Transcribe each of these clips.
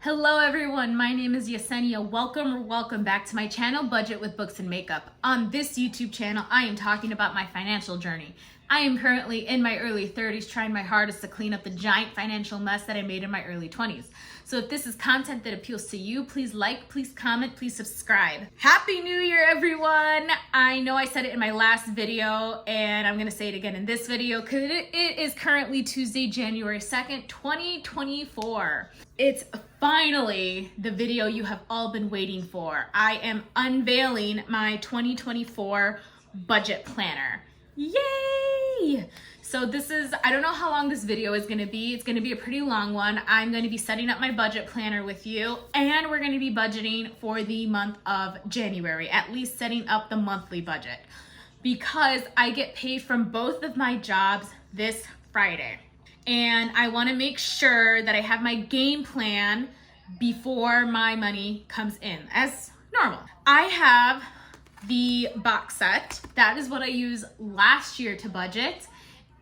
Hello everyone, my name is Yessenia. Welcome back to my channel, Budget with Books and Makeup. On this YouTube channel, I am talking about my financial journey. I am currently in my early 30s trying my hardest to clean up the giant financial mess that I made in my early 20s. So if this is content that appeals to you, please like, please comment, please subscribe. Happy New Year, everyone! I know I said it in my last video, and I'm gonna say it again in this video because it is currently Tuesday, January 2nd, 2024. It's finally the video you have all been waiting for. I am unveiling my 2024 budget planner. Yay! So this is, I don't know how long this video is gonna be. It's gonna be a pretty long one. I'm gonna be setting up my budget planner with you, and we're gonna be budgeting for the month of January, at least setting up the monthly budget, because I get paid from both of my jobs this Friday. And I wanna make sure that I have my game plan before my money comes in, as normal. I have the box set. That is what I used last year to budget,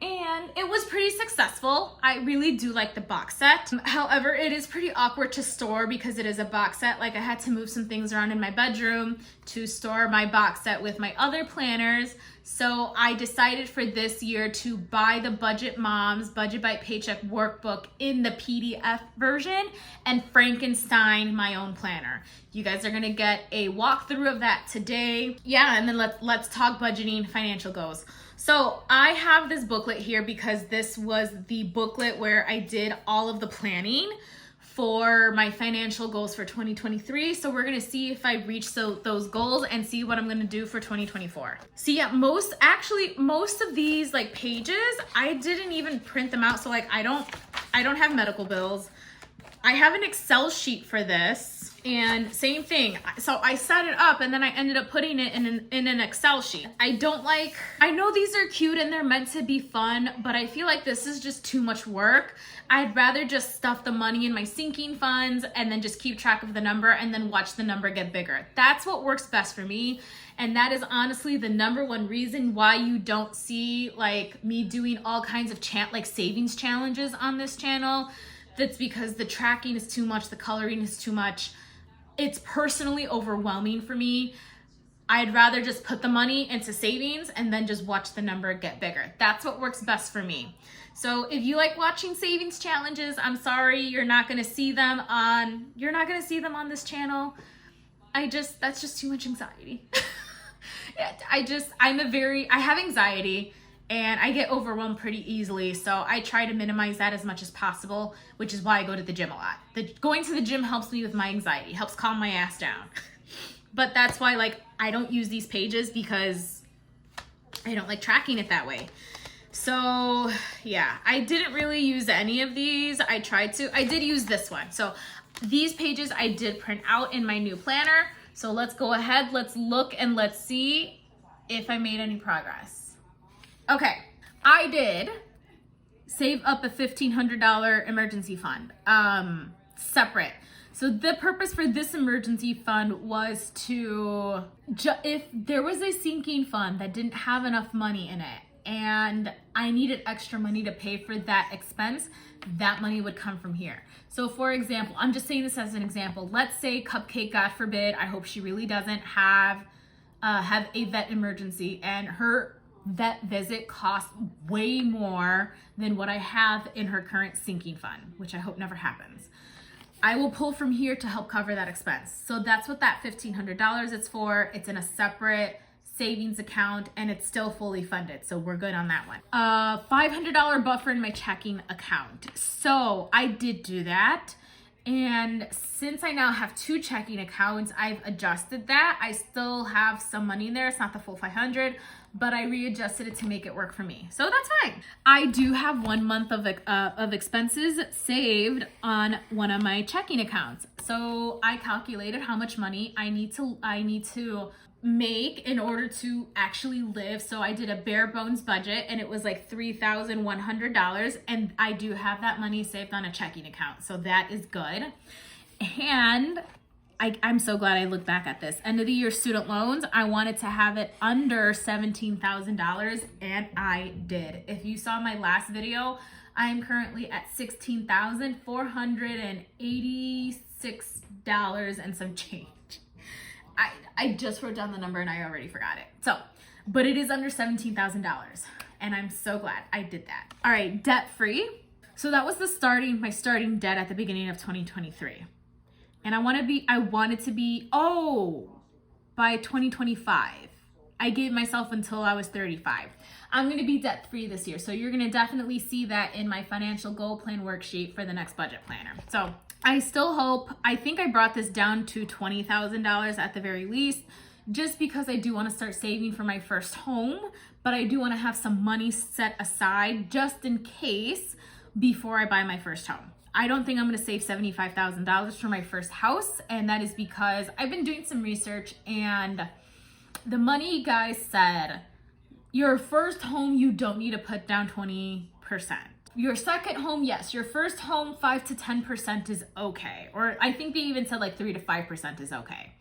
and it was pretty successful. I really do like the box set. However, it is pretty awkward to store because it is a box set. Like, I had to move some things around in my bedroom to store my box set with my other planners. So I decided for this year to buy the Budget Moms Budget by Paycheck workbook in the PDF version and Frankenstein my own planner. You guys are gonna get a walkthrough of that today. Yeah, and then let's talk budgeting financial goals. So I have this booklet here because this was the booklet where I did all of the planning for my financial goals for 2023. So we're gonna see if I reach those goals and see what I'm gonna do for 2024. So yeah, most of these like pages, I didn't even print them out. So like I don't have medical bills. I have an Excel sheet for this, and same thing. So I set it up and then I ended up putting it in an Excel sheet. I know these are cute and they're meant to be fun, but I feel like this is just too much work. I'd rather just stuff the money in my sinking funds and then just keep track of the number and then watch the number get bigger. That's what works best for me. And that is honestly the number one reason why you don't see like me doing all kinds of savings challenges on this channel. That's because the tracking is too much, the coloring is too much. It's personally overwhelming for me. I'd rather just put the money into savings and then just watch the number get bigger. That's what works best for me. So if you like watching savings challenges, I'm sorry, you're not gonna see them on this channel. That's just too much anxiety. I have anxiety and I get overwhelmed pretty easily. So I try to minimize that as much as possible, which is why I go to the gym a lot. Going to the gym helps me with my anxiety, helps calm my ass down. But that's why I don't use these pages because I don't like tracking it that way. So yeah, I didn't really use any of these. I did use this one. So these pages I did print out in my new planner. So let's go ahead, let's look and let's see if I made any progress. Okay, I did save up a $1,500 emergency fund, separate. So the purpose for this emergency fund was to, if there was a sinking fund that didn't have enough money in it and I needed extra money to pay for that expense, that money would come from here. So for example, I'm just saying this as an example. Let's say Cupcake, God forbid, I hope she really doesn't have a vet emergency and her vet visit costs way more than what I have in her current sinking fund, which I hope never happens. I will pull from here to help cover that expense. So that's what that $1,500 is for. It's in a separate savings account and it's still fully funded. So we're good on that one. $500 buffer in my checking account. So I did do that. And since I now have two checking accounts, I've adjusted that. I still have some money in there. It's not the full 500, but I readjusted it to make it work for me. So that's fine. I do have 1 month of expenses saved on one of my checking accounts. So I calculated how much money I need to make in order to actually live. So I did a bare bones budget and it was like $3,100, and I do have that money saved on a checking account. So that is good. And I'm so glad I looked back at this. End of the year student loans, I wanted to have it under $17,000 and I did. If you saw my last video, I'm currently at $16,486 and some change. I just wrote down the number and I already forgot it. So, but it is under $17,000 and I'm so glad I did that. All right, debt free. So that was my starting debt at the beginning of 2023. And I wanted to be, by 2025. I gave myself until I was 35. I'm gonna be debt free this year. So you're gonna definitely see that in my financial goal plan worksheet for the next budget planner. So I still hope, I think I brought this down to $20,000 at the very least, just because I do wanna start saving for my first home, but I do wanna have some money set aside just in case before I buy my first home. I don't think I'm gonna save $75,000 for my first house, and that is because I've been doing some research and the money guys said, your first home, you don't need to put down 20%. Your second home, yes. Your first home, 5 to 10% is okay. Or I think they even said like 3 to 5% is okay.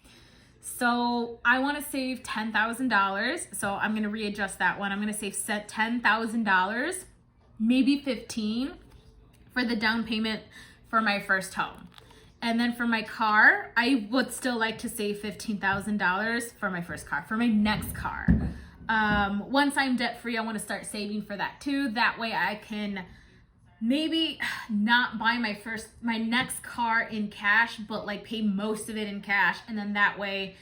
So I wanna save $10,000. So I'm gonna readjust that one. I'm gonna save $10,000, maybe 15 for the down payment for my first home. And then for my car, I would still like to save $15,000 for my first car, for my next car. Once I'm debt free, I want to start saving for that too. That way I can maybe not buy my next car in cash, but like pay most of it in cash. And then that way,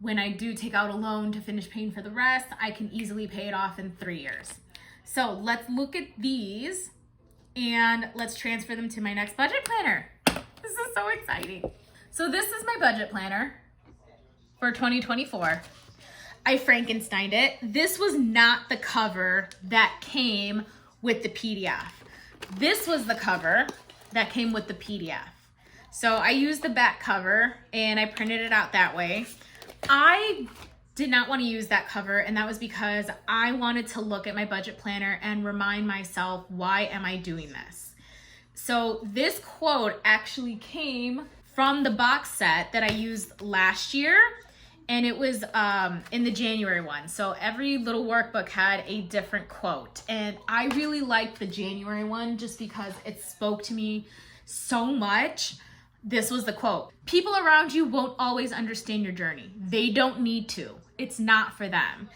when I do take out a loan to finish paying for the rest, I can easily pay it off in 3 years. So let's look at these and let's transfer them to my next budget planner. This is so exciting. So this is my budget planner for 2024. I Frankensteined it. This was not the cover that came with the PDF. This was the cover that came with the PDF. So I used the back cover and I printed it out that way. I did not want to use that cover, and that was because I wanted to look at my budget planner and remind myself, why am I doing this? So this quote actually came from the box set that I used last year, and it was in the January one. So every little workbook had a different quote, and I really liked the January one just because it spoke to me so much. This was the quote: people around you won't always understand your journey. They don't need to. It's not for them.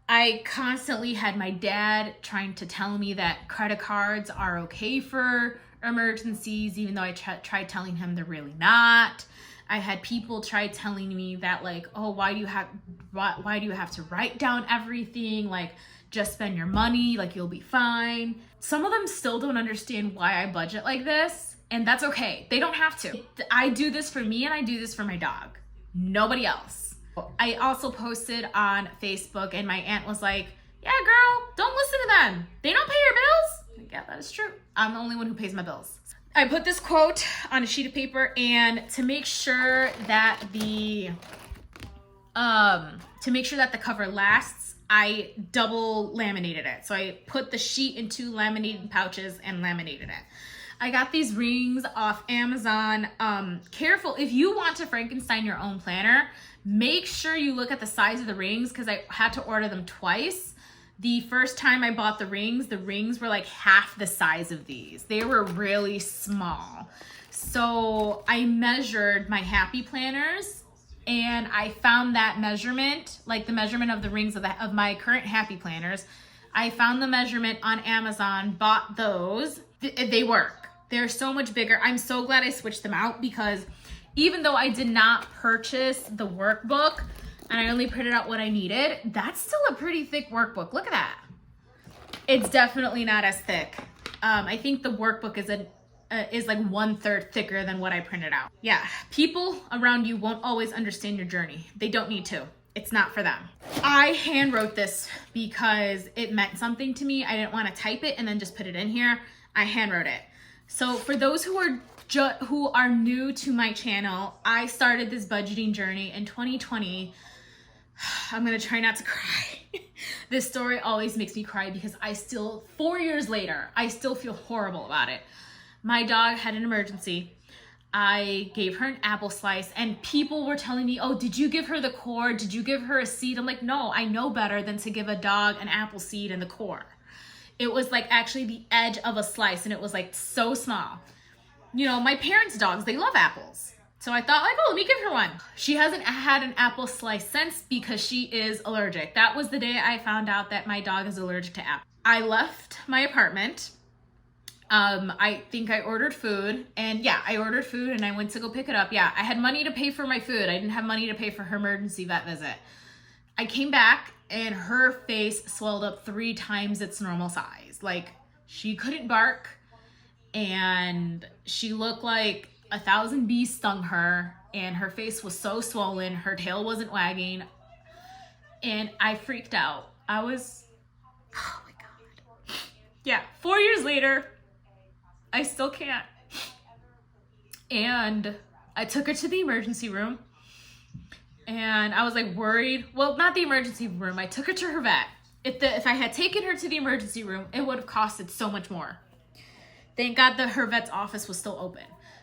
I constantly had my dad trying to tell me that credit cards are okay for emergencies, even though I tried telling him they're really not. I had people try telling me that, like, oh, why do you have to write down everything? Like, just spend your money, like you'll be fine. Some of them still don't understand why I budget like this, and that's okay. They don't have to. I do this for me and I do this for my dog. Nobody else. I also posted on Facebook and my aunt was like, yeah, girl, don't listen to them. They don't pay your bills. Yeah, that is true. I'm the only one who pays my bills. I put this quote on a sheet of paper, and to make sure that the cover lasts, I double laminated it. So I put the sheet in 2 laminated pouches and laminated it. I got these rings off Amazon. Careful, if you want to Frankenstein your own planner, make sure you look at the size of the rings, because I had to order them twice. The first time I bought the rings were like half the size of these. They were really small. So I measured my happy planners, and I found that measurement, like the measurement of the rings of my current happy planners. I found the measurement on Amazon, bought those. They work. They're so much bigger. I'm so glad I switched them out, because even though I did not purchase the workbook and I only printed out what I needed, that's still a pretty thick workbook. Look at that. It's definitely not as thick. I think the workbook is like 1/3 thicker than what I printed out. Yeah, people around you won't always understand your journey. They don't need to. It's not for them. I hand wrote this because it meant something to me. I didn't want to type it and then just put it in here. I hand wrote it. So for those who are new to my channel, I started this budgeting journey in 2020. I'm gonna try not to cry. This story always makes me cry because 4 years later, I still feel horrible about it. My dog had an emergency. I gave her an apple slice, and people were telling me, oh, did you give her the core? Did you give her a seed? I'm like, no, I know better than to give a dog an apple seed and the core. It was like actually the edge of a slice, and it was like so small. You know, my parents' dogs, they love apples. So I thought, like, oh, let me give her one. She hasn't had an apple slice since because she is allergic. That was the day I found out that my dog is allergic to apples. I left my apartment. I think I ordered food, and yeah, I ordered food and I went to go pick it up. Yeah, I had money to pay for my food. I didn't have money to pay for her emergency vet visit. I came back and her face swelled up 3 times its normal size. Like, she couldn't bark, and she looked like 1,000 bees stung her, and her face was so swollen, her tail wasn't wagging, and I freaked out. I was, oh my God. Yeah, 4 years later, I still can't. And I took her to the emergency room, and I was like worried. Well, not the emergency room. I took her to her vet. If I had taken her to the emergency room, it would have costed so much more. Thank God that her vet's office was still open.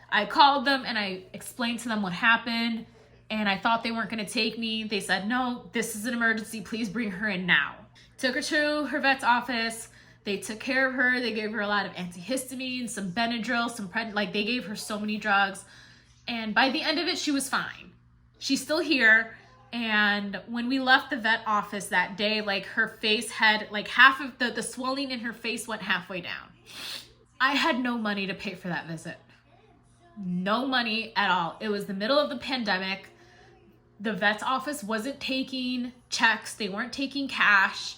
I called them and I explained to them what happened, and I thought they weren't going to take me. They said, no, this is an emergency. Please bring her in now. Took her to her vet's office. They took care of her. They gave her a lot of antihistamines, some Benadryl, they gave her so many drugs. And by the end of it, she was fine. She's still here. And when we left the vet office that day, like, her face had, like, half of the swelling in her face went halfway down. I had no money to pay for that visit. No money at all. It was the middle of the pandemic. The vet's office wasn't taking checks. They weren't taking cash.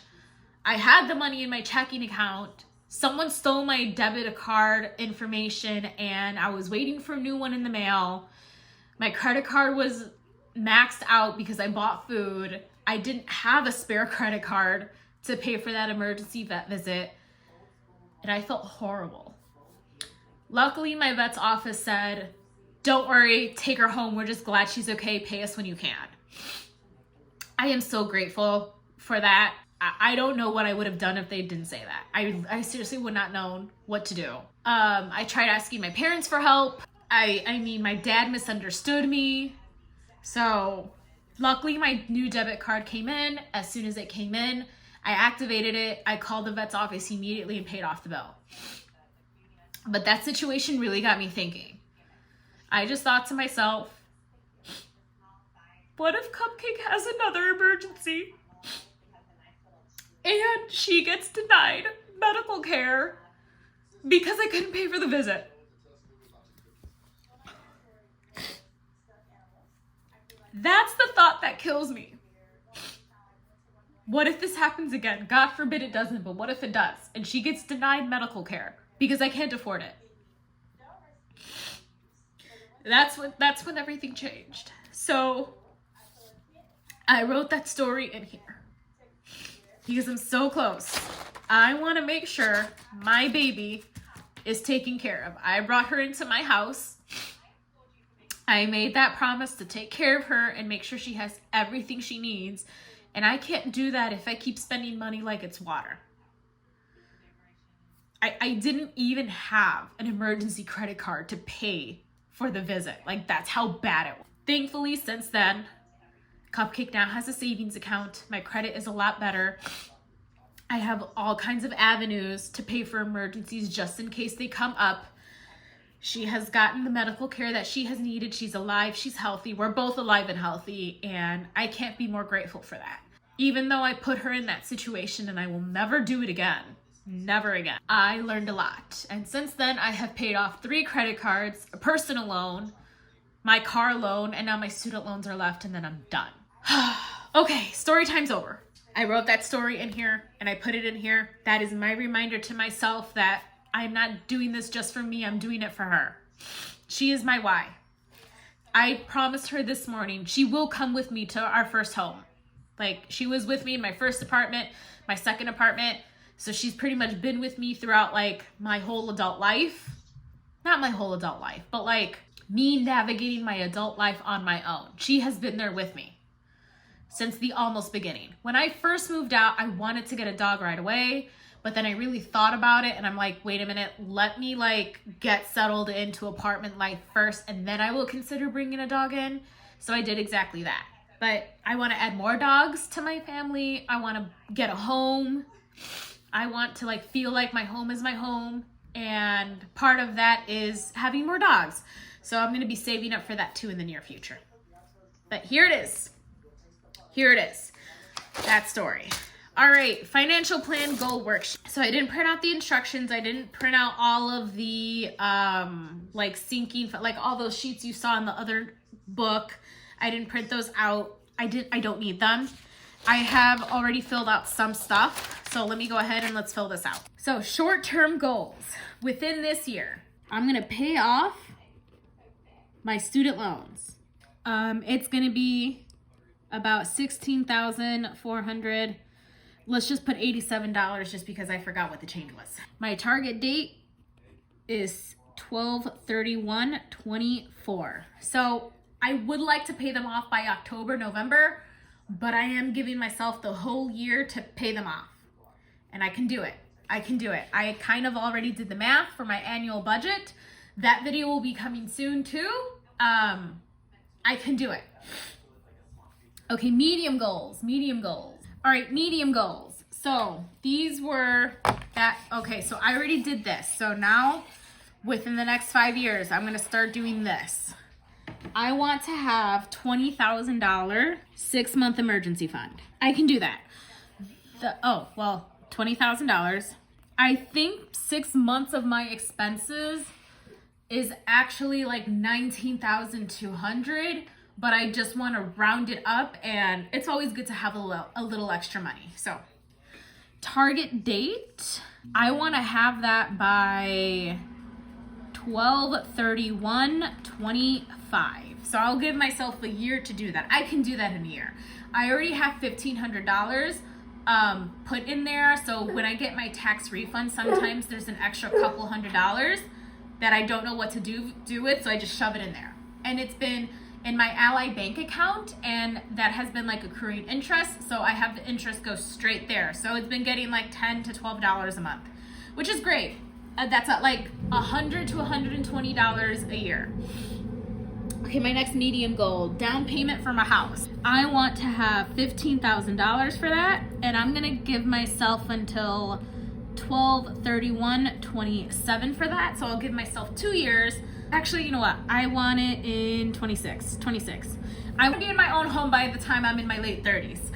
I had the money in my checking account. Someone stole my debit card information, and I was waiting for a new one in the mail. My credit card was maxed out because I bought food. I didn't have a spare credit card to pay for that emergency vet visit, and I felt horrible. Luckily, my vet's office said, don't worry, take her home. We're just glad she's okay. Pay us when you can. I am so grateful for that. I don't know what I would have done if they didn't say that. I seriously would not known what to do. I tried asking my parents for help. I mean, my dad misunderstood me. So luckily my new debit card came in. As soon as it came in, I activated it. I called the vet's office immediately and paid off the bill. But that situation really got me thinking. I just thought to myself, what if Cupcake has another emergency and she gets denied medical care because I couldn't pay for the visit? That's the thought that kills me. What if this happens again? God forbid it doesn't, but what if it does? And she gets denied medical care because I can't afford it. That's when everything changed. So I wrote that story in here because I'm so close. I want to make sure my baby is taken care of. I brought her into my house. I made that promise to take care of her and make sure she has everything she needs. And I can't do that if I keep spending money like it's water. I didn't even have an emergency credit card to pay for the visit. Like, that's how bad it was. Thankfully, since then, Cupcake now has a savings account. My credit is a lot better. I have all kinds of avenues to pay for emergencies just in case they come up. She has gotten the medical care that she has needed. She's alive. She's healthy. We're both alive and healthy, and I can't be more grateful for that. Even though I put her in that situation and I will never do it again, never again, I learned a lot. And since then, I have paid off 3 credit cards, a personal loan, my car loan, and now my student loans are left, and then I'm done. Okay, story time's over. I wrote that story in here and I put it in here. That is my reminder to myself that I'm not doing this just for me. I'm doing it for her. She is my why. I promised her this morning she will come with me to our first home. Like, she was with me in my first apartment, my second apartment. So she's pretty much been with me throughout, like, my whole adult life. Not my whole adult life, but like me navigating my adult life on my own. She has been there with me since the almost beginning. When I first moved out, I wanted to get a dog right away. But then I really thought about it and I'm like, wait a minute, let me like get settled into apartment life first and then I will consider bringing a dog in. So I did exactly that. But I want to add more dogs to my family. I want to get a home. I want to feel like my home is my home. And part of that is having more dogs. So I'm going to be saving up for that too in the near future. But here it is. Here it is. That story. All right, financial plan goal worksheet. So I didn't print out the instructions. I didn't print out all of the like syncing, like all those sheets you saw in the other book. I didn't print those out. I don't need them. I have already filled out some stuff. So let me go ahead and let's fill this out. So short-term goals within this year. I'm going to pay off my student loans. It's going to be about $16,400. Let's just put $87 just because I forgot what the change was. My target date is 12/31/24. So I would like to pay them off by October, November, but I am giving myself the whole year to pay them off. And I can do it. I can do it. I kind of already did the math for my annual budget. That video will be coming soon too. I can do it. Okay, medium goals. All right, medium goals. So these were that. Okay, so I already did this. So now within the next 5 years, I'm going to start doing this. I want to have $20,000 6-month emergency fund. I can do that. $20,000. I think 6 months of my expenses is actually like $19,200, but I just want to round it up, and it's always good to have a little extra money. So target date, I want to have that by 12/31/25. So I'll give myself a year to do that. I can do that in a year. I already have $1,500 put in there. So when I get my tax refund, sometimes there's an extra couple $100 that I don't know what to do with. So I just shove it in there. And it's been in my Ally bank account, and that has been like accruing interest. So I have the interest go straight there. So it's been getting like $10 to $12 a month, which is great. That's like $100 to $120 a year. Okay, my next medium goal, down payment for my house. I want to have $15,000 for that, and I'm gonna give myself until 12/31/27 for that. So I'll give myself 2 years. Actually, you know what? I want it in 26. I want to be in my own home by the time I'm in my late 30s.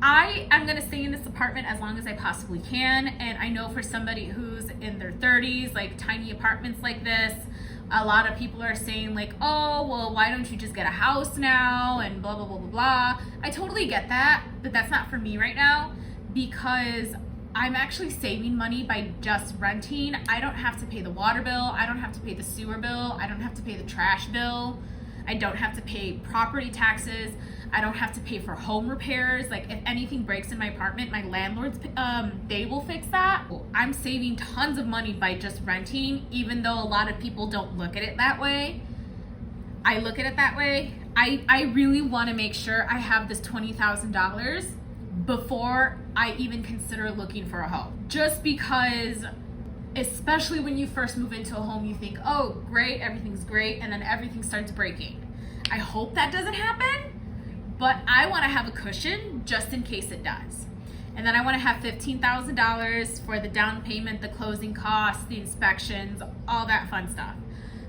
I am going to stay in this apartment as long as I possibly can. And I know for somebody who's in their 30s, like tiny apartments like this, a lot of people are saying like, oh, well, why don't you just get a house now and blah, blah, blah, blah, blah. I totally get that, but that's not for me right now because I'm actually saving money by just renting. I don't have to pay the water bill. I don't have to pay the sewer bill. I don't have to pay the trash bill. I don't have to pay property taxes. I don't have to pay for home repairs. Like if anything breaks in my apartment, my landlords, they will fix that. I'm saving tons of money by just renting, even though a lot of people don't look at it that way. I look at it that way. I really want to make sure I have this $20,000 before I even consider looking for a home. Just because, especially when you first move into a home, you think, oh, great, everything's great, and then everything starts breaking. I hope that doesn't happen, but I want to have a cushion just in case it does. And then I want to have $15,000 for the down payment, the closing costs, the inspections, all that fun stuff.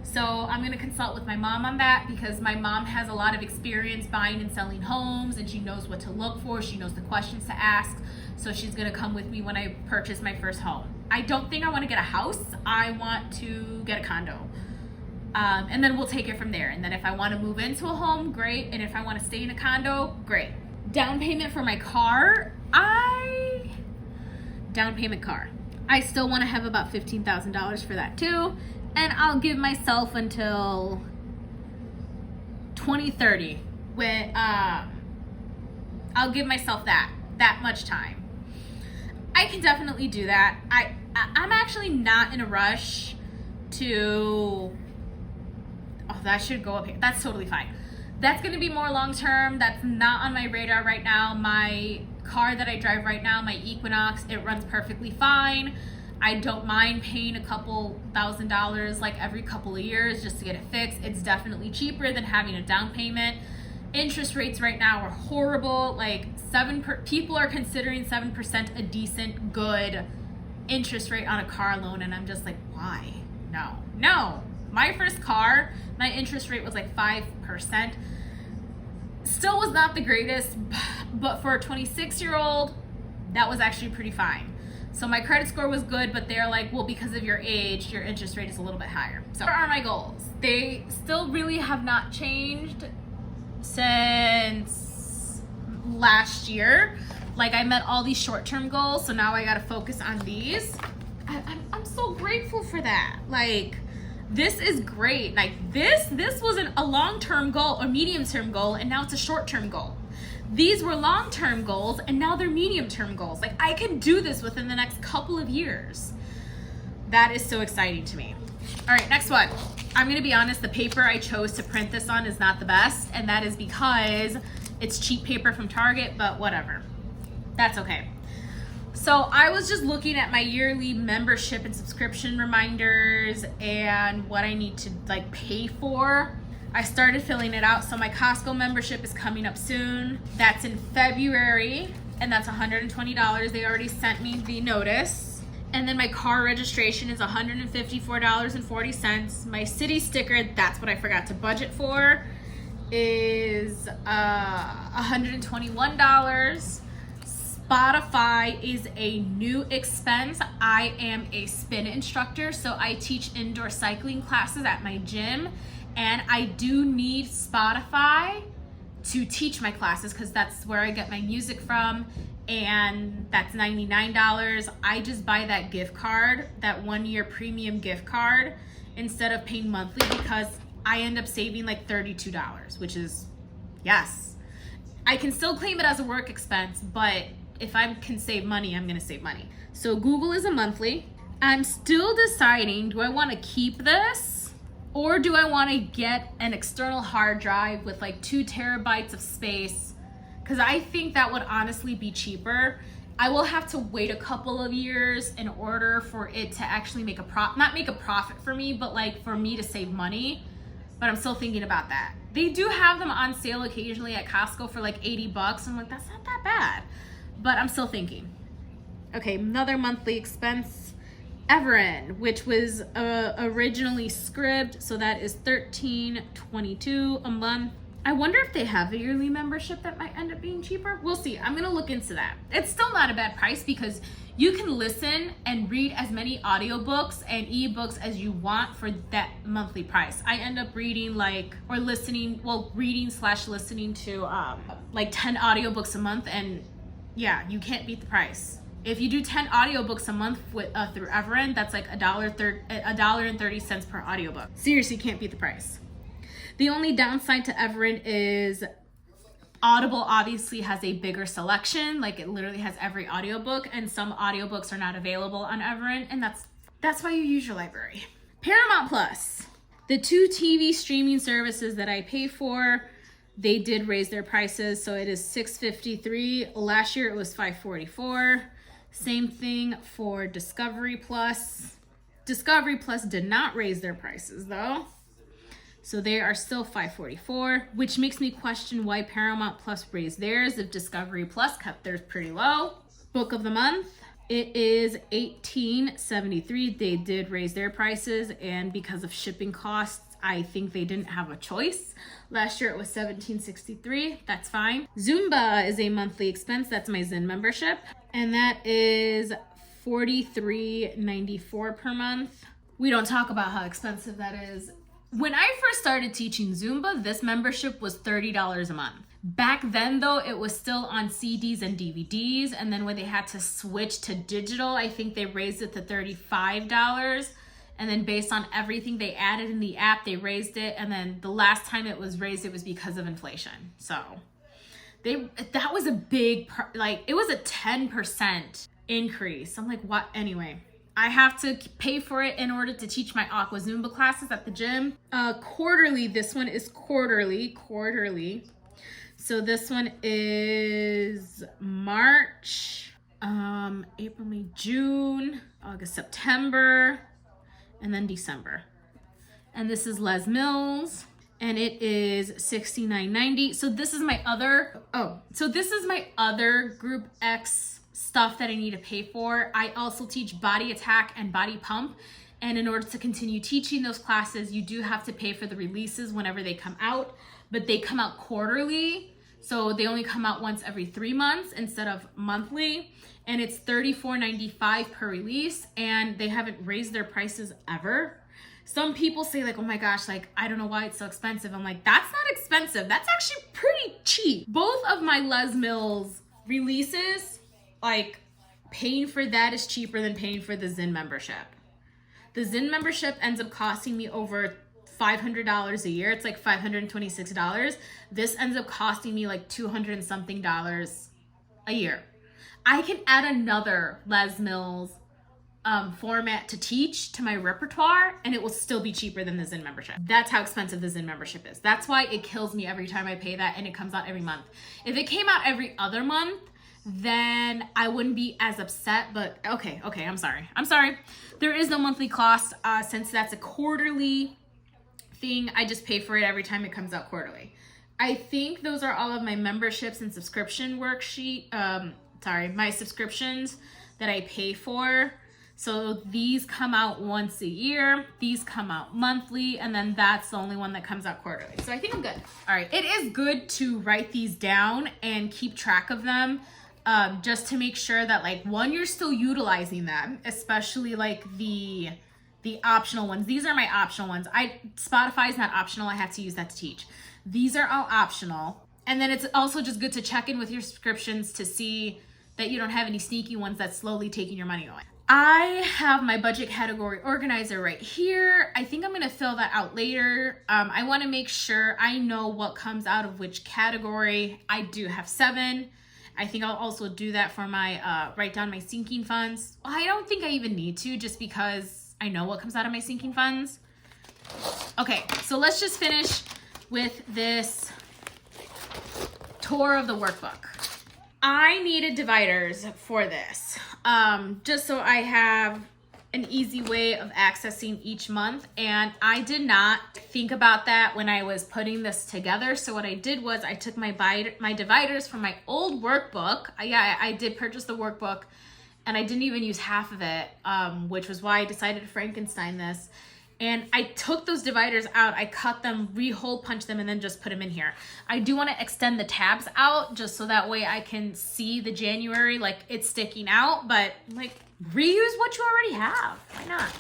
So I'm going to consult with my mom on that because my mom has a lot of experience buying and selling homes, and she knows what to look for. She knows the questions to ask. So she's going to come with me when I purchase my first home. I don't think I want to get a house. I want to get a condo. And then we'll take it from there. And then if I want to move into a home, great. And if I want to stay in a condo, great. Down payment for my car. Down payment car. I still want to have about $15,000 for that too. And I'll give myself until 2030 when I'll give myself that much time. I can definitely do that. I'm actually not in a rush to, oh, that should go up here. That's totally fine. That's going to be more long term. That's not on my radar right now. My car that I drive right now, my Equinox, it runs perfectly fine. I don't mind paying a couple $1,000s like every couple of years just to get it fixed. It's definitely cheaper than having a down payment. Interest rates right now are horrible. Like people are considering 7% a decent, good interest rate on a car loan, and I'm just like, why? No. My first car, my interest rate was like 5%. Still was not the greatest, but for a 26-year-old, that was actually pretty fine. So my credit score was good, but they're like, well, because of your age, your interest rate is a little bit higher. So what are my goals? They still really have not changed since last year. Like, I met all these short-term goals, so now I gotta focus on these. I'm so grateful for that. Like, this is great. Like, this was a long-term goal or medium-term goal, and now it's a short-term goal. These were long-term goals, and now they're medium-term goals. Like, I can do this within the next couple of years. That is so exciting to me. All right, next one. I'm gonna be honest, the paper I chose to print this on is not the best, and that is because it's cheap paper from Target, but whatever. That's okay. So I was just looking at my yearly membership and subscription reminders and what I need to like pay for. I started filling it out. So my Costco membership is coming up soon. That's in February, and that's $120. They already sent me the notice. And then my car registration is $154.40. My city sticker, that's what I forgot to budget for, is $121. Spotify is a new expense. I am a spin instructor, so I teach indoor cycling classes at my gym, and I do need Spotify to teach my classes because that's where I get my music from, and that's $99. I just buy that gift card, that 1-year premium gift card, instead of paying monthly, because I end up saving like $32, which is, yes. I can still claim it as a work expense, but if I can save money, I'm gonna save money. So Google is a monthly. I'm still deciding, do I wanna keep this or do I wanna get an external hard drive with like 2 terabytes of space? Because I think that would honestly be cheaper. I will have to wait a couple of years in order for it to actually make a not make a profit for me, but like for me to save money. But I'm still thinking about that. They do have them on sale occasionally at Costco for like $80. I'm like, that's not that bad. But I'm still thinking. Okay, another monthly expense, Everend, which was originally Scribd, so that is $13.22 a month. I wonder if they have a yearly membership that might end up being cheaper. We'll see. I'm gonna look into that. It's still not a bad price because you can listen and read as many audiobooks and ebooks as you want for that monthly price. I end up reading reading/listening to like 10 audiobooks a month, and yeah, you can't beat the price. If you do 10 audiobooks a month with through Everend, that's like $1.30 per audiobook. Seriously, can't beat the price. The only downside to Everend is Audible obviously has a bigger selection, like it literally has every audiobook, and some audiobooks are not available on Everend, and that's why you use your library. Paramount Plus, the 2 TV streaming services that I pay for, they did raise their prices, so it is $6.53. Last year it was $5.44. Same thing for Discovery Plus. Discovery Plus did not raise their prices though, so they are still $5.44, which makes me question why Paramount Plus raised theirs if Discovery Plus kept theirs pretty low. Book of the month, it is $18.73. They did raise their prices, and because of shipping costs, I think they didn't have a choice. Last year it was $17.63. That's fine. Zumba is a monthly expense. That's my Zen membership, and that is $43.94 per month. We don't talk about how expensive that is. When I first started teaching Zumba, this membership was $30 a month. Back then though, it was still on CDs and DVDs, and then when they had to switch to digital, I think they raised it to $35. And then based on everything they added in the app, they raised it. And then the last time it was raised, it was because of inflation. So that was a big, it was a 10% increase. I'm like, what? Anyway, I have to pay for it in order to teach my Aqua Zumba classes at the gym. Quarterly, this one is quarterly. So this one is March, April, May, June, August, September, and then December. And this is Les Mills, and it is $69.90. So this is my other Group X stuff that I need to pay for. I also teach Body Attack and Body Pump, And in order to continue teaching those classes, you do have to pay for the releases whenever they come out, but they come out quarterly. So they only come out once every 3 months instead of monthly. And it's $34.95 per release, and they haven't raised their prices ever. Some people say like, oh my gosh, like, I don't know why it's so expensive. I'm like, that's not expensive. That's actually pretty cheap. Both of my Les Mills releases, like, paying for that is cheaper than paying for the Zinn membership. The Zinn membership ends up costing me over $500 a year. It's like $526. This ends up costing me like $200 and something a year. I can add another Les Mills format to teach to my repertoire, and it will still be cheaper than the Zinn membership. That's how expensive the Zinn membership is. That's why it kills me every time I pay that, and it comes out every month. If it came out every other month, then I wouldn't be as upset, but okay, I'm sorry. There is no monthly cost, since that's a quarterly thing. I just pay for it every time it comes out quarterly. I think those are all of my memberships and subscription my subscriptions that I pay for. So these come out once a year, these come out monthly, and then that's the only one that comes out quarterly. So I think I'm good. All right, it is good to write these down and keep track of them, just to make sure that, like, one, you're still utilizing them, especially like the optional ones. These are my optional ones. Spotify is not optional. I have to use that to teach. These are all optional. And then it's also just good to check in with your subscriptions to see that you don't have any sneaky ones that's slowly taking your money away. I have my budget category organizer right here. I think I'm gonna fill that out later. I wanna make sure I know what comes out of which category. I do have 7. I think I'll also do that for my, write down my sinking funds. Well, I don't think I even need to, just because I know what comes out of my sinking funds. Okay, so let's just finish with this tour of the workbook. I needed dividers for this, just so I have an easy way of accessing each month, and I did not think about that when I was putting this together. So what I did was I took my dividers from my old workbook. I did purchase the workbook, and I didn't even use half of it, which was why I decided to Frankenstein this. And I took those dividers out, I cut them, re-hole punched them, and then just put them in here. I do want to extend the tabs out just so that way I can see the January, like, it's sticking out, but like, reuse what you already have. Why not?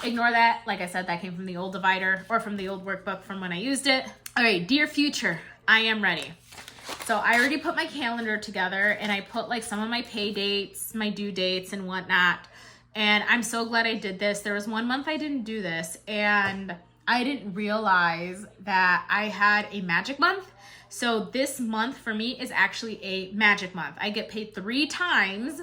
Ignore that. Like I said, that came from the old divider or from the old workbook from when I used it. All right, dear future, I am ready. So I already put my calendar together, and I put like some of my pay dates, my due dates and whatnot. And I'm so glad I did this. There was one month I didn't do this, and I didn't realize that I had a magic month. So this month for me is actually a magic month. I get paid 3 times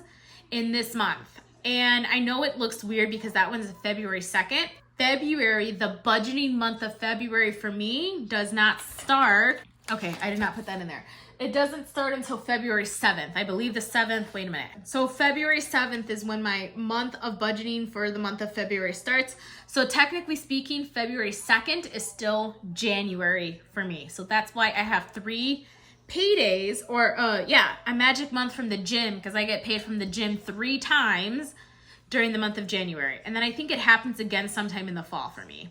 in this month. And I know it looks weird because that one's February 2nd. February, the budgeting month of February for me, does not start. Okay, I did not put that in there. It doesn't start until February 7th. I believe the 7th, wait a minute. So February 7th is when my month of budgeting for the month of February starts. So technically speaking, February 2nd is still January for me. So that's why I have 3 paydays, or a magic month from the gym, because I get paid from the gym 3 times during the month of January. And then I think it happens again sometime in the fall for me.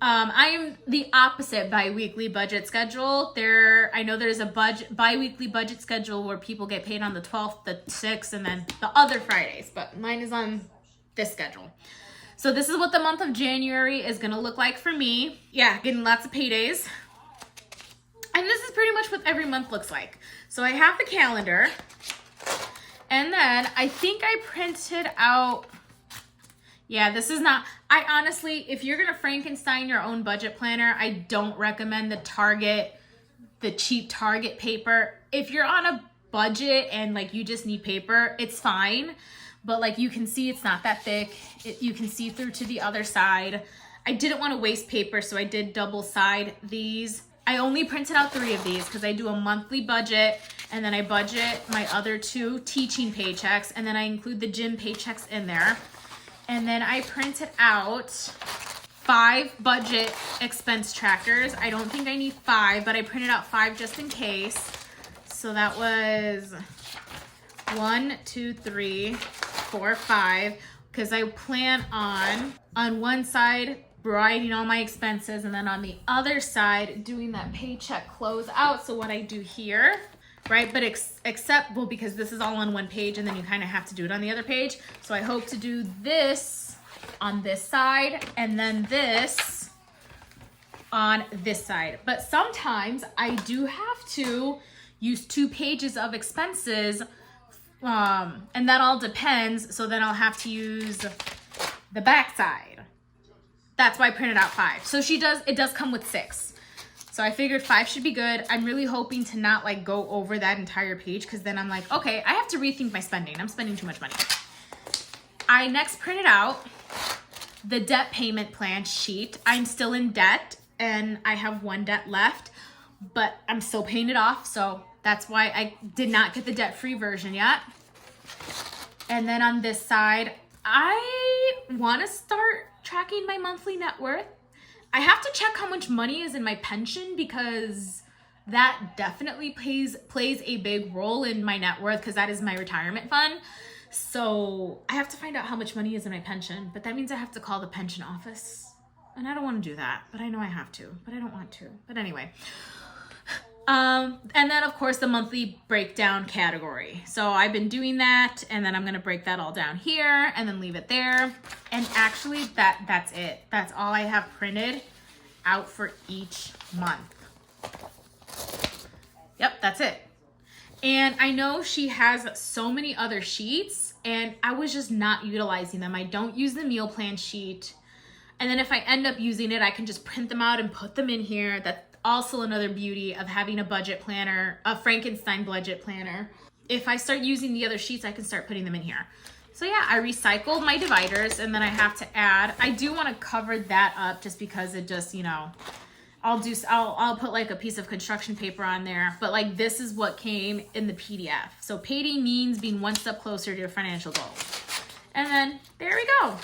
I am the opposite bi-weekly budget schedule. I know there's a bi-weekly budget schedule where people get paid on the 12th, the 6th, and then the other Fridays, but mine is on this schedule. So this is what the month of January is gonna look like for me. Yeah, getting lots of paydays. And this is pretty much what every month looks like. So I have the calendar, and then I think I printed out, yeah, this is not, I honestly, if you're gonna Frankenstein your own budget planner, I don't recommend the cheap Target paper. If you're on a budget and like you just need paper, it's fine. But like you can see it's not that thick. You can see through to the other side. I didn't want to waste paper, so I did double side these. I only printed out 3 of these because I do a monthly budget, and then I budget my other 2 teaching paychecks, and then I include the gym paychecks in there. And then I printed out 5 budget expense trackers. I don't think I need 5, but I printed out 5 just in case. So that was 1, 2, 3, 4, 5. because I plan on one side writing all my expenses, and then on the other side doing that paycheck close out. So what I do here, right, but except, well, because this is all on one page and then you kind of have to do it on the other page. So I hope to do this on this side and then this on this side. But sometimes I do have to use 2 pages of expenses, and that all depends. So then I'll have to use the back side. That's why I printed out 5. So it does come with 6. So I figured 5 should be good. I'm really hoping to not like go over that entire page, because then I'm like, okay, I have to rethink my spending. I'm spending too much money. I next printed out the debt payment plan sheet. I'm still in debt and I have 1 debt left, but I'm still paying it off. So that's why I did not get the debt-free version yet. And then on this side, I want to start tracking my monthly net worth. I have to check how much money is in my pension, because that definitely plays a big role in my net worth, because that is my retirement fund. So I have to find out how much money is in my pension, but that means I have to call the pension office. And I don't want to do that, but I know I have to, but I don't want to. But anyway. And then of course the monthly breakdown category. So I've been doing that, and then I'm going to break that all down here and then leave it there. And actually that's it. That's all I have printed out for each month. Yep, that's it. And I know she has so many other sheets, and I was just not utilizing them. I don't use the meal plan sheet. And then if I end up using it, I can just print them out and put them in here. That's also another beauty of having a budget planner, a Frankenstein budget planner. If I start using the other sheets, I can start putting them in here. So yeah, I recycled my dividers, and then I have to add, I do want to cover that up just because it just, you know, I'll put like a piece of construction paper on there, but like this is what came in the PDF. So payday means being 1 step closer to your financial goals. And then there we go.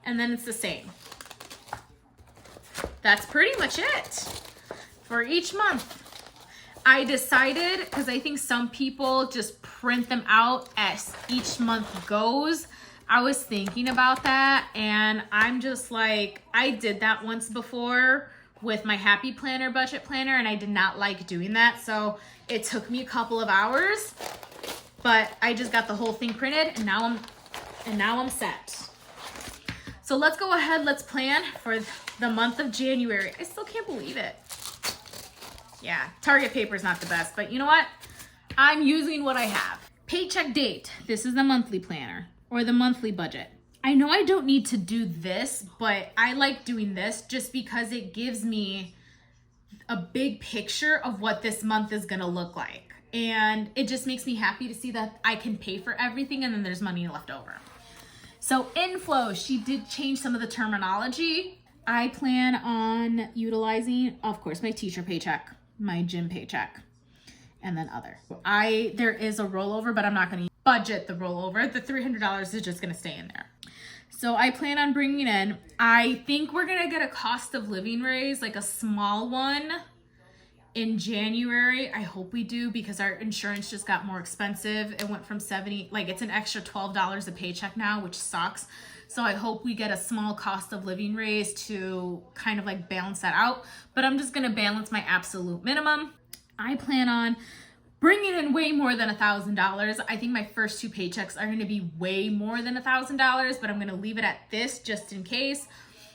And then it's the same. That's pretty much it for each month. I decided, because I think some people just print them out as each month goes. I was thinking about that, and I'm just like, I did that once before with my Happy Planner budget planner, and I did not like doing that. So it took me a couple of hours, but I just got the whole thing printed, and now I'm set. So let's go ahead, let's plan for the month of January. I still can't believe it. Yeah, Target paper is not the best, but you know what? I'm using what I have. Paycheck date. This is the monthly planner or the monthly budget. I know I don't need to do this, but I like doing this just because it gives me a big picture of what this month is gonna look like. And it just makes me happy to see that I can pay for everything and then there's money left over. So inflow, she did change some of the terminology. I plan on utilizing, of course, my teacher paycheck, my gym paycheck, and then other. There is a rollover, but I'm not going to budget the rollover. The $300 is just going to stay in there. So I plan on bringing in, I think we're going to get a cost of living raise, like a small one in January. I hope we do, because our insurance just got more expensive. It went from 70, like it's an extra $12 a paycheck now, which sucks. So I hope we get a small cost of living raise to kind of like balance that out. But I'm just going to balance my absolute minimum. I plan on bringing in way more than $1,000. I think my first 2 paychecks are going to be way more than $1,000, but I'm going to leave it at this just in case.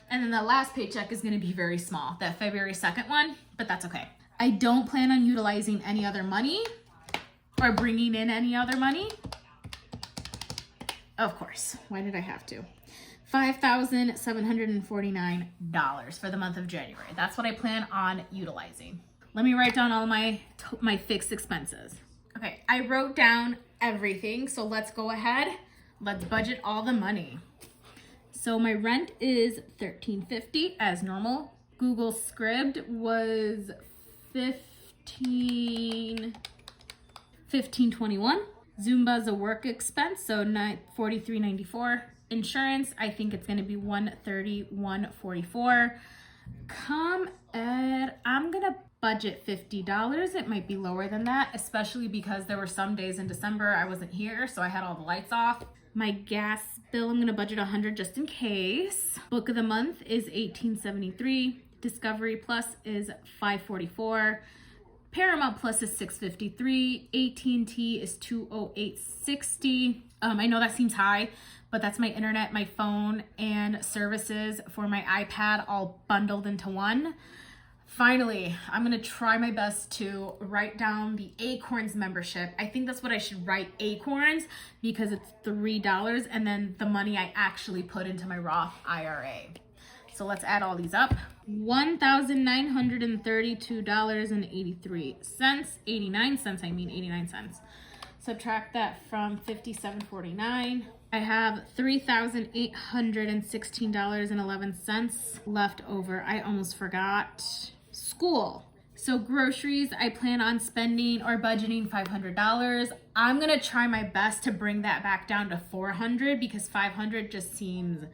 And then the last paycheck is going to be very small, that February 2nd one, but that's okay. I don't plan on utilizing any other money or bringing in any other money. Of course, why did I have to? $5,749 for the month of January. That's what I plan on utilizing. Let me write down all my fixed expenses. Okay, I wrote down everything, so let's go ahead. Let's budget all the money. So my rent is $13.50 as normal. Google Scribd was $15.21. Zumba's a work expense, so $43.94. Insurance, I think it's going to be $130.144. I'm going to budget $50. It might be lower than that, especially because there were some days in December I wasn't here, so I had all the lights off. My gas bill, I'm gonna budget 100 just in case. Book of the month is 1873. Discovery Plus is 544. Paramount Plus is 653. AT&T is 208.60. I know that seems high, but that's my internet, my phone, and services for my iPad all bundled into one. Finally, I'm gonna try my best to write down the Acorns membership. I think that's what I should write, Acorns, because it's $3 and then the money I actually put into my Roth IRA. So let's add all these up. $1,932.83. 89 cents, I mean 89 cents. Subtract that from $57.49. I have $3,816.11 left over. I almost forgot. School. So groceries, I plan on spending or budgeting $500. I'm gonna try my best to bring that back down to $400 because $500 just seems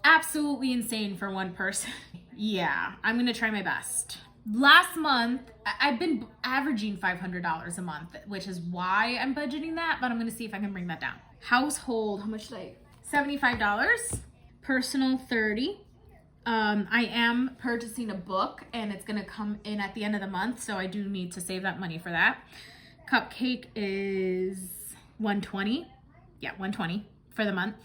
absolutely insane for one person. Yeah, I'm gonna try my best. Last month, I've been averaging $500 a month, which is why I'm budgeting that, but I'm gonna see if I can bring that down. Household, how much did I? $75. Personal, $30. I am purchasing a book and it's gonna come in at the end of the month, so I do need to save that money for that. Cupcake is $120. Yeah, $120 for the month.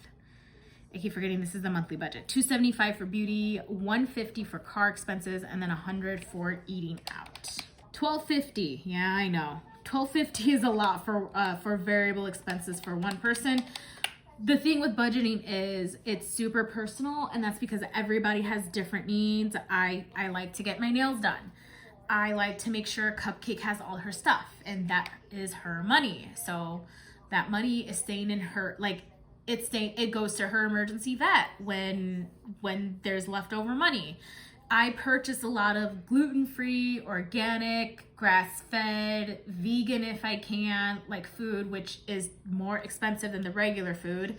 I keep forgetting this is the monthly budget. $275 for beauty, $150 for car expenses, and then $100 for eating out. $12.50. Yeah, I know. $12.50 is a lot for variable expenses for one person. The thing with budgeting is it's super personal, and that's because everybody has different needs. I like to get my nails done. I like to make sure Cupcake has all her stuff, and that is her money. So that money is staying in her, like, it goes to her emergency vet when there's leftover money. I purchase a lot of gluten-free, organic, grass-fed, vegan if I can, like food, which is more expensive than the regular food.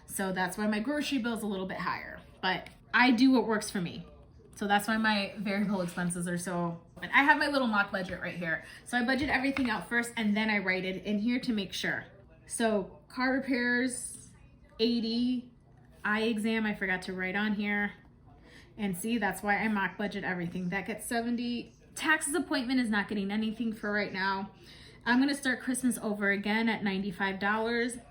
So that's why my grocery bill is a little bit higher. But I do what works for me. So that's why my variable expenses are so... And I have my little mock budget right here. So I budget everything out first and then I write it in here to make sure. So car repairs, 80. Eye exam, I forgot to write on here. And see, that's why I mock budget everything. That gets 70. Taxes appointment is not getting anything for right now. I'm gonna start Christmas over again at $95.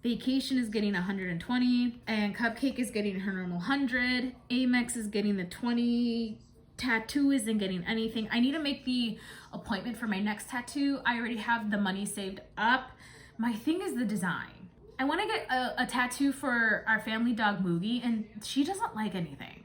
Vacation is getting 120, and Cupcake is getting her normal 100. Amex is getting the 20. Tattoo isn't getting anything. I need to make the appointment for my next tattoo. I already have the money saved up. My thing is the design. I want to get a tattoo for our family dog Moogie, and she doesn't like anything.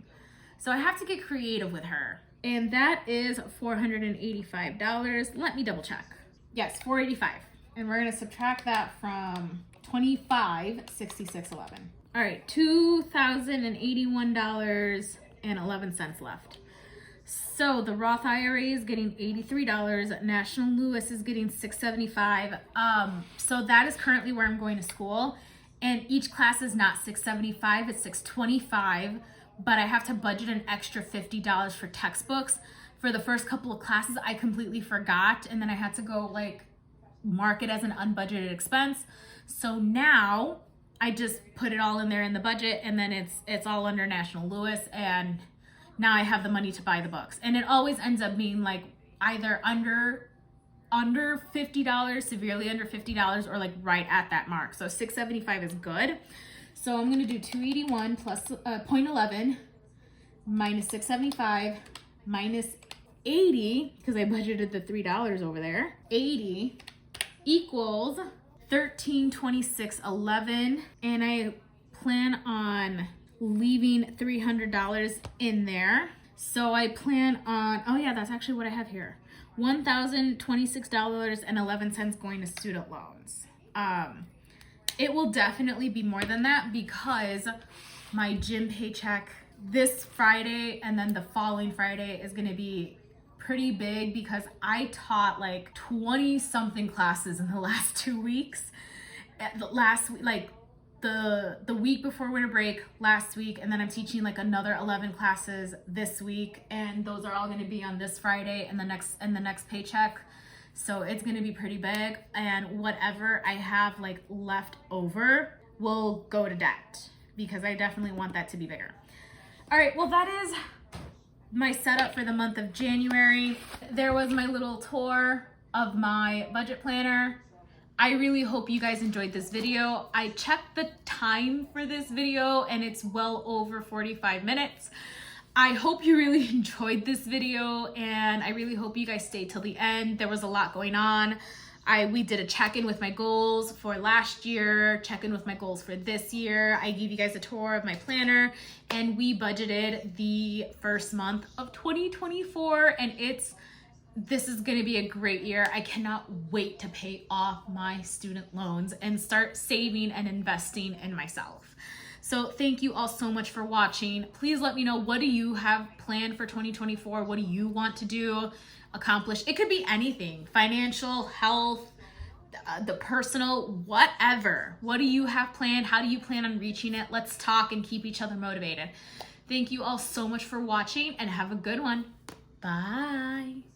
So I have to get creative with her. And that is $485. Let me double check. Yes, $485. And we're gonna subtract that from $25.6611. All right, $2,081.11 left. So the Roth IRA is getting $83. National Lewis is getting $675. So that is currently where I'm going to school. And each class is not $675, it's $625. But I have to budget an extra $50 for textbooks. For the first couple of classes, I completely forgot. And then I had to go like mark it as an unbudgeted expense. So now I just put it all in there in the budget, and then it's all under National Lewis, and now I have the money to buy the books. And it always ends up being like either under $50, severely under $50, or like right at that mark. So $675 is good. So I'm gonna do 281 plus 0.11 minus 675 minus 80, because I budgeted the $3 over there. 80 equals 1326.11, and I plan on leaving $300 in there. So I plan on, oh yeah, that's actually what I have here. $1,026.11 going to student loans. It will definitely be more than that because my gym paycheck this Friday and then the following Friday is going to be pretty big because I taught like 20 something classes in the last 2 weeks. Last week, like the week before winter break last week, and then I'm teaching like another 11 classes this week, and those are all going to be on this Friday and the next paycheck. So it's going to be pretty big, and whatever I have like left over, will go to debt, because I definitely want that to be bigger. All right, well, that is my setup for the month of January. There was my little tour of my budget planner. I really hope you guys enjoyed this video. I checked the time for this video and it's well over 45 minutes. I hope you really enjoyed this video, and I really hope you guys stayed till the end. There was a lot going on. We did a check-in with my goals for last year, check-in with my goals for this year. I gave you guys a tour of my planner, and we budgeted the first month of 2024, and this is gonna be a great year. I cannot wait to pay off my student loans and start saving and investing in myself. So thank you all so much for watching. Please let me know, what do you have planned for 2024? What do you want to do, accomplish? It could be anything, financial, health, the personal, whatever. What do you have planned? How do you plan on reaching it? Let's talk and keep each other motivated. Thank you all so much for watching, and have a good one. Bye.